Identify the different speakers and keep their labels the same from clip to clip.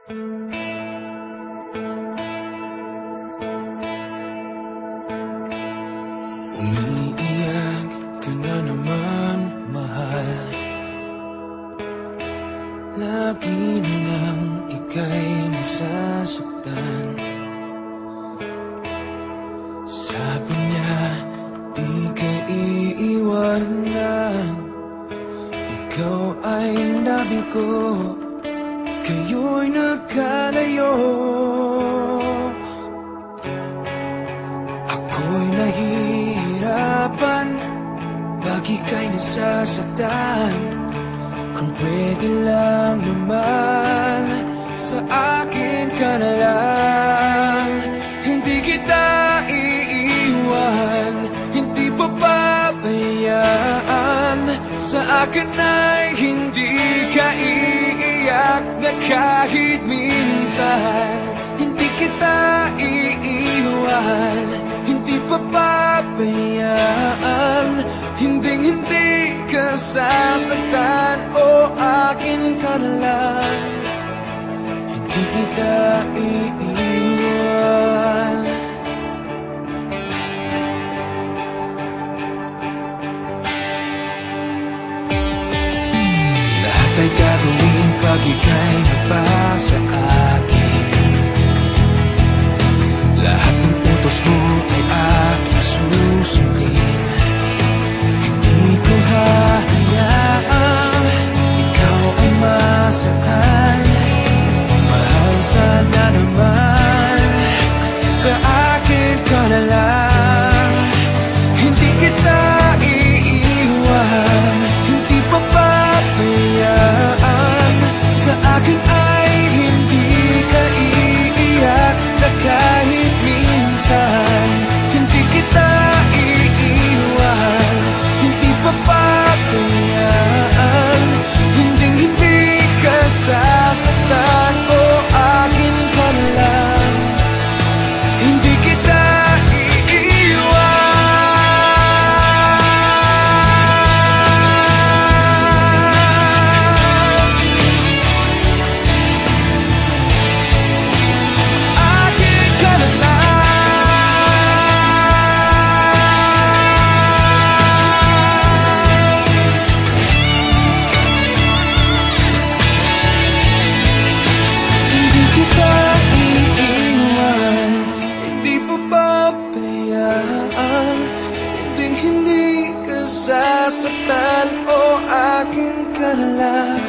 Speaker 1: Umiiyak ka na naman, mahal. Lagi na lang ika'y nasasaktan. Sabi niya, di ka iiwanan. Ikaw ay nabi ko, kayo'y nagkalayo. Ako'y nahihirapan pag ika'y nasasaktan. Kung pwede lang naman, sa akin ka na lang. Hindi kita iiwan, hindi papabayaan. Sa akin ay hindi ka iiyak na kahit minsan. Hindi kita iiwan, hindi papabayaan. Hinding-hindi ka sasaktan, o akin ka na lang. Hindi kita iiwan. Lahat ay gagawin pag ika'y nabasa akin. Lahat ng utos mo ay aking susundin. Hindi ko hahayaan ikaw ay masaktan. Mahal, sana naman sa akin ka na lang. Hindi kita iiwan, hindi papabayaan. Sa akin ay hindi ka iiyak na kahit minsan. Hindi kita iiwan, hindi papabayaan. Hinding-hindi ka sasaktan, o akin ka na lang. Hindi kita sasaktan, o akin ka na lang.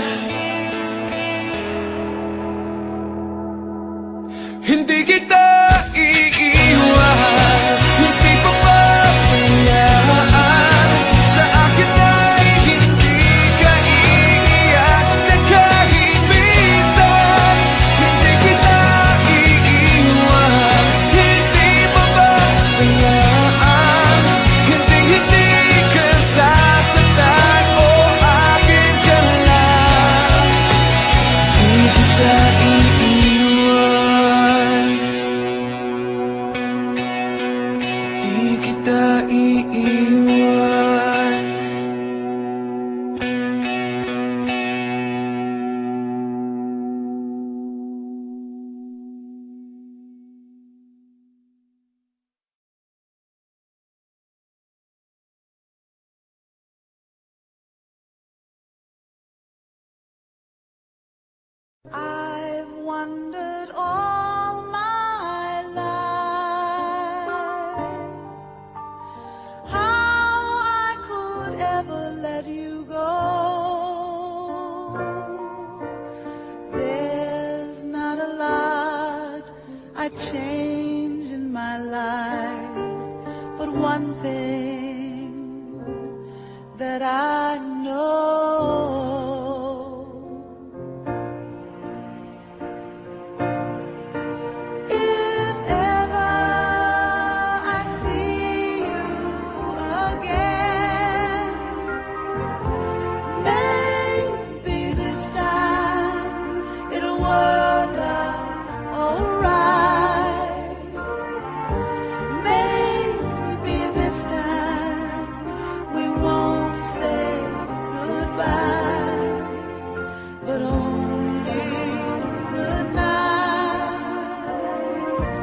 Speaker 1: Hindi kita iiwan, hindi papabayaan. Sa akin ay hindi ka iiyak na kahit minsan. Hindi kita iiwan, hindi papabayaan. Hindi sasaktan, o akin ka na lang. Hindi kita iiwan, hindi kita iiwan.
Speaker 2: I've wondered all my life how I could ever let you go. There's not a lot I'd change in my life, but one thing that I know. Bye.
Speaker 1: out.